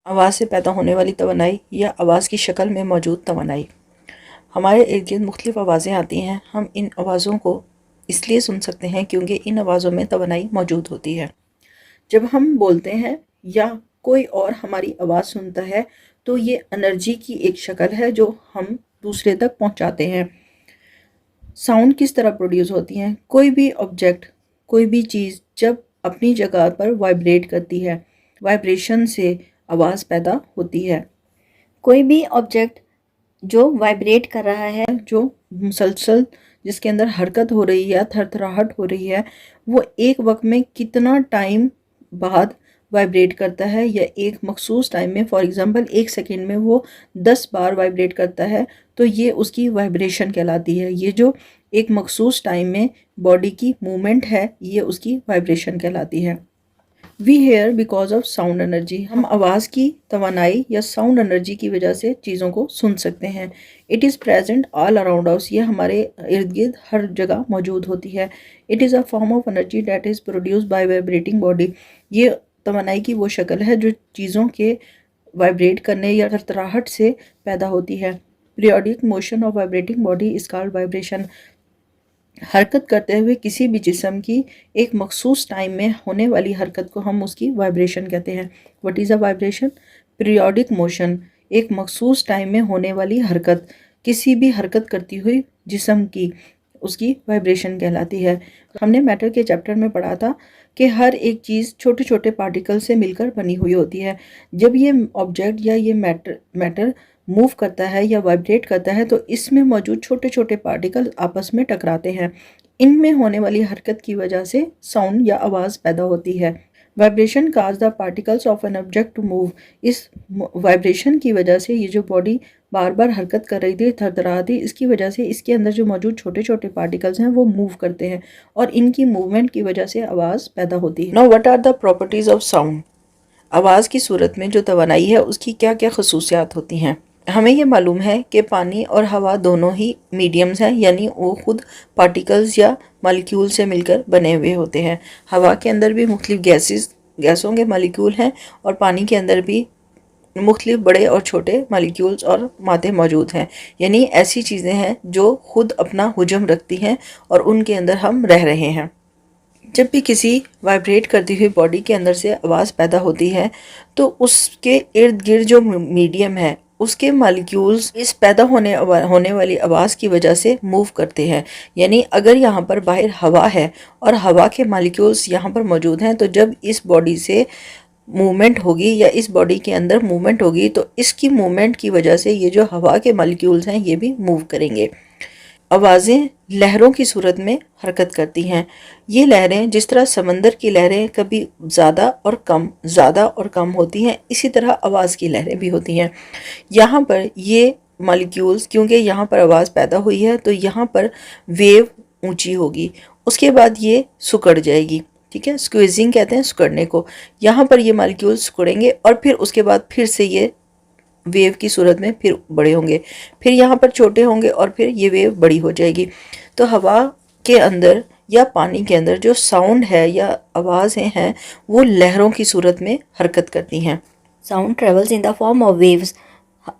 आवाज़ से पैदा होने वाली तवानाई या आवाज़ की शक्ल में मौजूद तवानाई। हमारे इर्द गिर्द मुख्तलिफ़ आवाज़ें आती हैं। हम इन आवाज़ों को इसलिए सुन सकते हैं क्योंकि इन आवाज़ों में तवानाई मौजूद होती है। जब हम बोलते हैं या कोई और हमारी आवाज़ सुनता है तो ये एनर्जी की एक शक्ल है जो हम दूसरे तक पहुंचाते हैं। साउंड किस तरह प्रोड्यूस होती हैं? कोई भी ऑब्जेक्ट, कोई भी चीज़ जब अपनी जगह पर वाइब्रेट करती है, वाइब्रेशन से आवाज़ पैदा होती है। कोई भी ऑब्जेक्ट जो वाइब्रेट कर रहा है, जो मुसलसल जिसके अंदर हरकत हो रही है, थरथराहट हो रही है, वो एक वक्त में कितना टाइम बाद वाइब्रेट करता है या एक मखसूस टाइम में, फॉर एग्ज़ाम्पल 1 सेकेंड में वो 10 बार वाइब्रेट करता है तो ये उसकी वाइब्रेशन कहलाती है। ये जो एक मखसूस टाइम में बॉडी की मूवमेंट है ये उसकी वाइब्रेशन कहलाती है। We hear because of sound energy. हम आवाज़ की तवानाई या साउंड एनर्जी की वजह से चीज़ों को सुन सकते हैं। It is present all around us. ये हमारे इर्द गिर्द हर जगह मौजूद होती है। It is a form of energy that is produced by vibrating body. ये तवानाई की वो शक्ल है जो चीज़ों के वाइब्रेट करने या थरथराहट से पैदा होती है। Periodic motion of vibrating body is called vibration. हरकत करते हुए किसी भी जिस्म की एक मखसूस टाइम में होने वाली हरकत को हम उसकी वाइब्रेशन कहते हैं। What is a vibration? Periodic motion, एक मखसूस टाइम में होने वाली हरकत, किसी भी हरकत करती हुई जिस्म की, उसकी वाइब्रेशन कहलाती है। हमने मैटर के चैप्टर में पढ़ा था कि हर एक चीज़ छोटे छोटे पार्टिकल से मिलकर बनी हुई होती है। जब ये ऑब्जेक्ट या ये मैटर मूव करता है या वाइब्रेट करता है तो इसमें मौजूद छोटे छोटे पार्टिकल आपस में टकराते हैं। इनमें होने वाली हरकत की वजह से साउंड या आवाज़ पैदा होती है। Vibration causes the particles of an object to move. इस वाइब्रेशन की वजह से ये जो बॉडी बार बार हरकत कर रही थी, थरथरा थी, इसकी वजह से इसके अंदर जो मौजूद छोटे छोटे पार्टिकल्स हैं वो मूव करते हैं और इनकी मूवमेंट की वजह से आवाज़ पैदा होती है। Now what are the properties of sound? आवाज़ की सूरत में जो तवानाई है उसकी क्या क्या खसूसियात होती हैं? हमें ये मालूम है कि पानी और हवा दोनों ही मीडियम्स हैं, यानी वो खुद पार्टिकल्स या मालिक्यूल से मिलकर बने हुए होते हैं। हवा के अंदर भी मुख्तलिफ गैसों के मालिक्यूल हैं और पानी के अंदर भी मुख्तलिफ बड़े और छोटे मालिक्यूल्स और मादे मौजूद हैं, यानी ऐसी चीज़ें हैं जो खुद अपना हुजम रखती हैं और उनके अंदर हम रह रहे हैं। जब भी किसी वाइब्रेट करती हुई बॉडी के अंदर से आवाज़ पैदा होती है तो उसके इर्द गिर्द जो मीडियम है उसके मालिक्यूल्स इस पैदा होने वाली आवाज़ की वजह से मूव करते हैं। यानी अगर यहाँ पर बाहर हवा है और हवा के मालिक्यूल्स यहाँ पर मौजूद हैं तो जब इस बॉडी से मूवमेंट होगी या इस बॉडी के अंदर मूवमेंट होगी तो इसकी मूवमेंट की वजह से ये जो हवा के मालिक्यूल्स हैं ये भी मूव करेंगे। आवाज़ें लहरों की सूरत में हरकत करती हैं। ये लहरें जिस तरह समंदर की लहरें कभी ज़्यादा और कम होती हैं, इसी तरह आवाज़ की लहरें भी होती हैं। यहाँ पर ये मॉलिक्यूल्स, क्योंकि यहाँ पर आवाज़ पैदा हुई है तो यहाँ पर वेव ऊंची होगी, उसके बाद ये सिकुड़ जाएगी। ठीक है, स्क्वीजिंग कहते हैं सिकुड़ने को। यहाँ पर ये मॉलिक्यूल्स सिकुड़ेंगे और फिर उसके बाद फिर से ये वेव की सूरत में फिर बड़े होंगे, फिर यहाँ पर छोटे होंगे और फिर ये वेव बड़ी हो जाएगी। तो हवा के अंदर या पानी के अंदर जो साउंड है या आवाज़ें हैं वो लहरों की सूरत में हरकत करती हैं। Sound travels in the form of waves.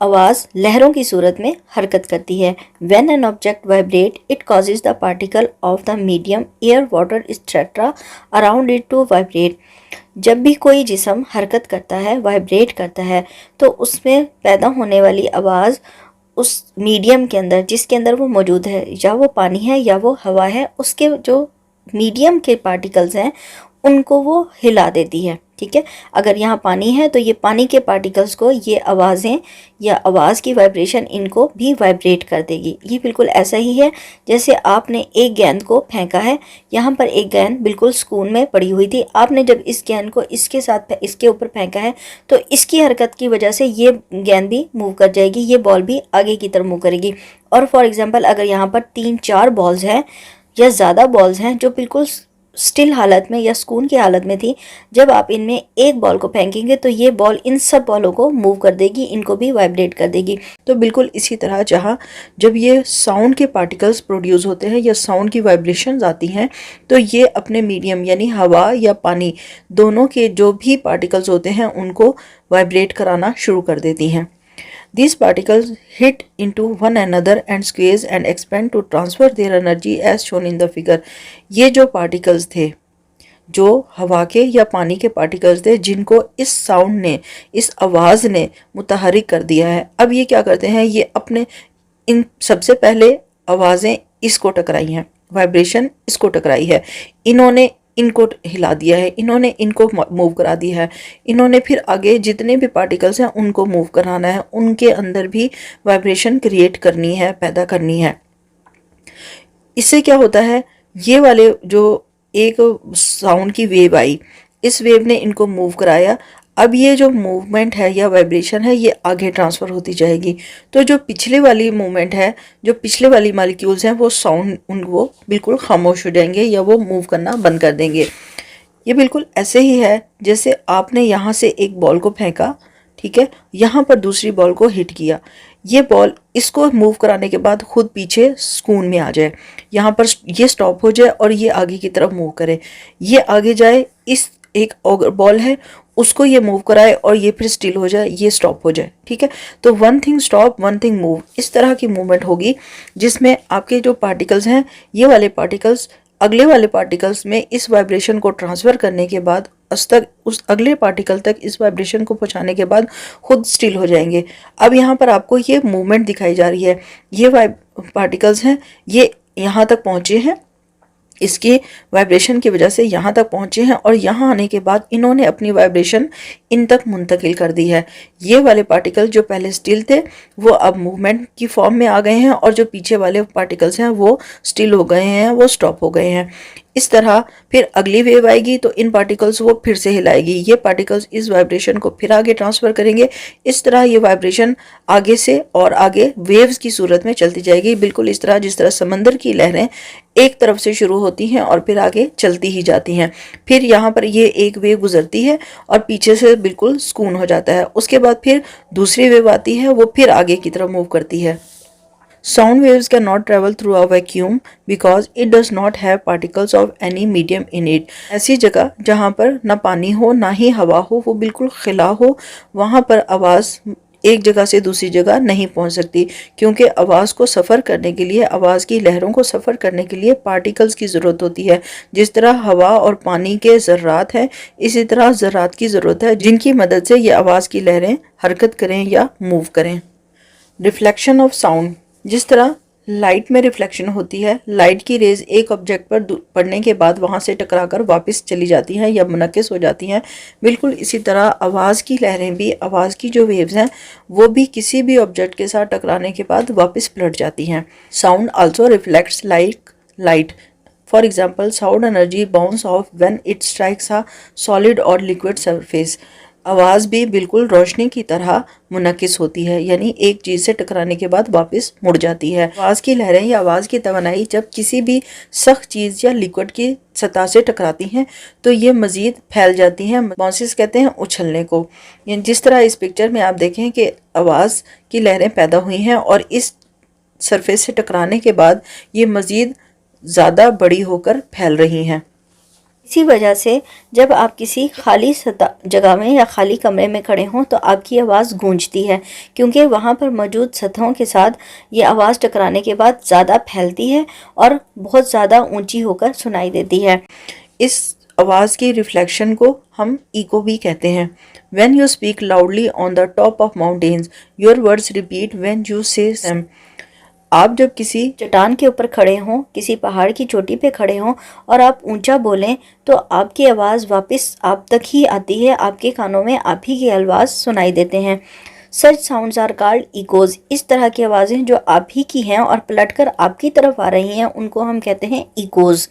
आवाज़ लहरों की सूरत में हरकत करती है। When an object vibrate it causes the particle of the medium air water etcetera around it to vibrate. जब भी कोई जिस्म हरकत करता है, वाइब्रेट करता है, तो उसमें पैदा होने वाली आवाज़ उस मीडियम के अंदर जिसके अंदर वो मौजूद है, या वो पानी है या वो हवा है, उसके जो मीडियम के पार्टिकल्स हैं उनको वो हिला देती है। ठीक है, अगर यहाँ पानी है तो ये पानी के पार्टिकल्स को ये आवाज़ें या आवाज़ की वाइब्रेशन इनको भी वाइब्रेट कर देगी। ये बिल्कुल ऐसा ही है जैसे आपने एक गेंद को फेंका है। यहाँ पर एक गेंद बिल्कुल सुकून में पड़ी हुई थी, आपने जब इस गेंद को इसके साथ इसके ऊपर फेंका है तो इसकी हरकत की वजह से ये गेंद भी मूव कर जाएगी, ये बॉल भी आगे की तरफ मूव करेगी। और फॉर एग्ज़ाम्पल अगर यहाँ पर 3-4 बॉल्स हैं या ज़्यादा बॉल्स हैं जो बिल्कुल स्टिल हालत में या सुकून की हालत में थी, जब आप इनमें एक बॉल को फेंकेंगे तो ये बॉल इन सब बॉलों को मूव कर देगी, इनको भी वाइब्रेट कर देगी। तो बिल्कुल इसी तरह जब ये साउंड के पार्टिकल्स प्रोड्यूस होते हैं या साउंड की वाइब्रेशंस आती हैं, तो ये अपने मीडियम यानी हवा या पानी दोनों के जो भी पार्टिकल्स होते हैं उनको वाइब्रेट कराना शुरू कर देती हैं। These particles hit into one another and squeeze and expand to transfer their energy as shown in the figure। ये जो पार्टिकल्स थे, जो हवा के या पानी के पार्टिकल्स थे, जिनको इस साउंड ने, इस आवाज़ ने मुतहरिक कर दिया है, अब ये क्या करते हैं, ये अपने इन सबसे पहले आवाज़ें इसको टकराई हैं, वाइब्रेशन इसको टकराई है, इन्होंने इनको हिला दिया है, इन्होंने इनको मूव करा दिया है, इन्होंने फिर आगे जितने भी पार्टिकल्स हैं उनको मूव कराना है, उनके अंदर भी वाइब्रेशन क्रिएट करनी है, पैदा करनी है। इससे क्या होता है, ये वाले जो एक साउंड की वेव आई, इस वेव ने इनको मूव कराया, अब ये जो मूवमेंट है या वाइब्रेशन है ये आगे ट्रांसफ़र होती जाएगी। तो जो पिछले वाली मूवमेंट है, जो पिछले वाली मॉलिक्यूल्स हैं, वो साउंड उनको बिल्कुल खामोश हो जाएंगे या वो मूव करना बंद कर देंगे। ये बिल्कुल ऐसे ही है जैसे आपने यहाँ से एक बॉल को फेंका, ठीक है, यहाँ पर दूसरी बॉल को हिट किया, ये बॉल इसको मूव कराने के बाद खुद पीछे सुकून में आ जाए, यहाँ पर ये स्टॉप हो जाए और ये आगे की तरफ मूव करे, ये आगे जाए, इस एक और बॉल है उसको ये मूव कराए और ये फिर स्टिल हो जाए, ये स्टॉप हो जाए, ठीक है। तो one thing stop one thing move, इस तरह की मूवमेंट होगी जिसमें आपके जो पार्टिकल्स हैं, ये वाले पार्टिकल्स अगले वाले पार्टिकल्स में इस वाइब्रेशन को ट्रांसफ़र करने के बाद उस अगले पार्टिकल तक इस वाइब्रेशन को पहुंचाने के बाद खुद स्टिल हो जाएंगे। अब यहाँ पर आपको ये मूवमेंट दिखाई जा रही है, ये पार्टिकल्स हैं, ये यहाँ तक पहुँचे हैं, इसके वाइब्रेशन की वजह से यहाँ तक पहुँचे हैं और यहाँ आने के बाद इन्होंने अपनी वाइब्रेशन इन तक मुंतकिल कर दी है। ये वाले पार्टिकल जो पहले स्टिल थे वो अब मूवमेंट की फॉर्म में आ गए हैं और जो पीछे वाले पार्टिकल्स हैं वो स्टिल हो गए हैं, वो स्टॉप हो गए हैं। इस तरह फिर अगली वेव आएगी तो इन पार्टिकल्स वो फिर से हिलाएगी, ये पार्टिकल्स इस वाइब्रेशन को फिर आगे ट्रांसफ़र करेंगे, इस तरह ये वाइब्रेशन आगे से और आगे वेव्स की सूरत में चलती जाएगी, बिल्कुल इस तरह जिस तरह समंदर की लहरें एक तरफ से शुरू होती हैं और फिर आगे चलती ही जाती हैं। फिर यहाँ पर ये एक वेव गुजरती है और पीछे से बिल्कुल सुकून हो जाता है, उसके बाद फिर दूसरी वेव आती है, वो फिर आगे की तरफ मूव करती है। Sound waves cannot travel through a vacuum because it does not have particles of any medium in it। ऐसी जगह जहाँ पर ना पानी हो ना ही हवा हो, वो बिल्कुल खिला हो, वहाँ पर आवाज़ एक जगह से दूसरी जगह नहीं पहुँच सकती, क्योंकि आवाज़ को सफ़र करने के लिए, आवाज़ की लहरों को सफ़र करने के लिए पार्टिकल्स की ज़रूरत होती है। जिस तरह हवा और पानी के ज़र्रात हैं, इसी तरह ज़र्रात की ज़रूरत है जिनकी मदद से ये आवाज़ की लहरें हरकत करें या मूव करें। रिफ्लेक्शन ऑफ साउंड, जिस तरह लाइट में रिफ्लेक्शन होती है, लाइट की रेज एक ऑब्जेक्ट पर पड़ने के बाद वहाँ से टकराकर वापस चली जाती हैं या मुनक्किस हो जाती हैं, बिल्कुल इसी तरह आवाज़ की लहरें भी, आवाज़ की जो वेव्स हैं वो भी किसी भी ऑब्जेक्ट के साथ टकराने के बाद वापस पलट जाती हैं। Sound also reflects like light. For example, sound energy bounce off when it strikes a solid और लिक्विड सरफेस। आवाज़ भी बिल्कुल रोशनी की तरह मुनक्किस होती है, यानी एक चीज़ से टकराने के बाद वापस मुड़ जाती है। आवाज़ की लहरें या आवाज़ की तवानाई जब किसी भी सख्त चीज़ या लिक्विड की सतह से टकराती हैं तो ये मज़ीद फैल जाती हैं। बाउंसेस कहते हैं उछलने को। यानी जिस तरह इस पिक्चर में आप देखें कि आवाज़ की लहरें पैदा हुई हैं और इस सरफेस से टकराने के बाद ये मज़ीद ज़्यादा बड़ी होकर फैल रही हैं। इसी वजह से जब आप किसी खाली जगह में या खाली कमरे में खड़े हों तो आपकी आवाज़ गूंजती है, क्योंकि वहाँ पर मौजूद सतहों के साथ ये आवाज़ टकराने के बाद ज़्यादा फैलती है और बहुत ज़्यादा ऊंची होकर सुनाई देती है। इस आवाज़ की रिफ्लेक्शन को हम इको भी कहते हैं। When you speak loudly on the top of mountains, your words repeat when you say them। आप जब किसी चट्टान के ऊपर खड़े हों, किसी पहाड़ की चोटी पे खड़े हों और आप ऊंचा बोलें तो आपकी आवाज़ वापस आप तक ही आती है, आपके कानों में आप ही की आवाज़ सुनाई देते हैं। सच साउंड्स आर कॉल्ड इकोज। इस तरह की आवाज़ें जो आप ही की हैं और पलटकर आपकी तरफ आ रही हैं उनको हम कहते हैं इकोज,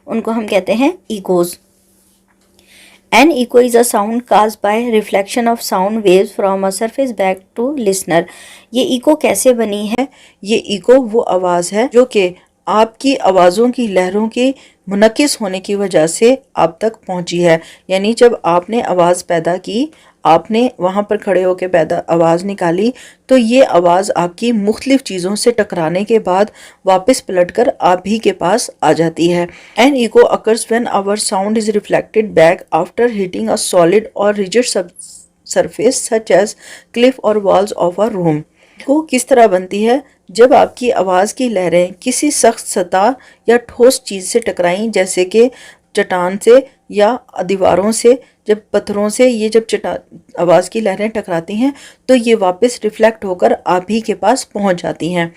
उनको हम कहते हैं echoes. An echo is a sound caused by reflection of sound waves from a surface back to listener। ये इको कैसे बनी है? ये इको वो आवाज़ है जो कि आपकी आवाज़ों की लहरों के मुनक्किस होने की वजह से आप तक पहुंची है। यानी जब आपने आवाज़ पैदा की, आपने वहाँ पर खड़े होकर पैदा आवाज़ निकाली, तो ये आवाज़ आपकी मुख्तलिफ चीज़ों से टकराने के बाद वापस पलटकर आप ही के पास आ जाती है। An echo occurs when our sound is reflected back after hitting a solid or rigid surface such as cliff or walls of a room. को किस तरह बनती है? जब आपकी आवाज़ की लहरें किसी सख्त सतह या ठोस चीज़ से टकराएं, जैसे कि चट्टान से या दीवारों से, जब पत्थरों से ये जब आवाज़ की लहरें टकराती हैं तो ये वापस रिफ्लेक्ट होकर आप ही के पास पहुंच जाती हैं।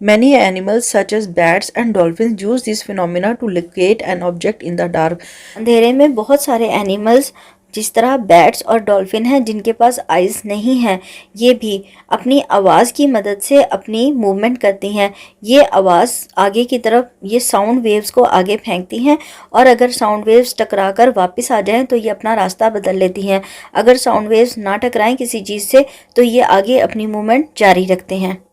Many animals such as bats and dolphins use this phenomena to locate an object in the dark. अंधेरे में बहुत सारे एनिमल्स जिस तरह बैट्स और डॉल्फिन हैं जिनके पास आइज़ नहीं हैं, ये भी अपनी आवाज़ की मदद से अपनी मूवमेंट करती हैं। ये आवाज़ आगे की तरफ ये साउंड वेव्स को आगे फेंकती हैं और अगर साउंड वेव्स टकराकर वापस आ जाएं तो ये अपना रास्ता बदल लेती हैं। अगर साउंड वेव्स ना टकराएं किसी चीज़ से तो ये आगे अपनी मूवमेंट जारी रखते हैं।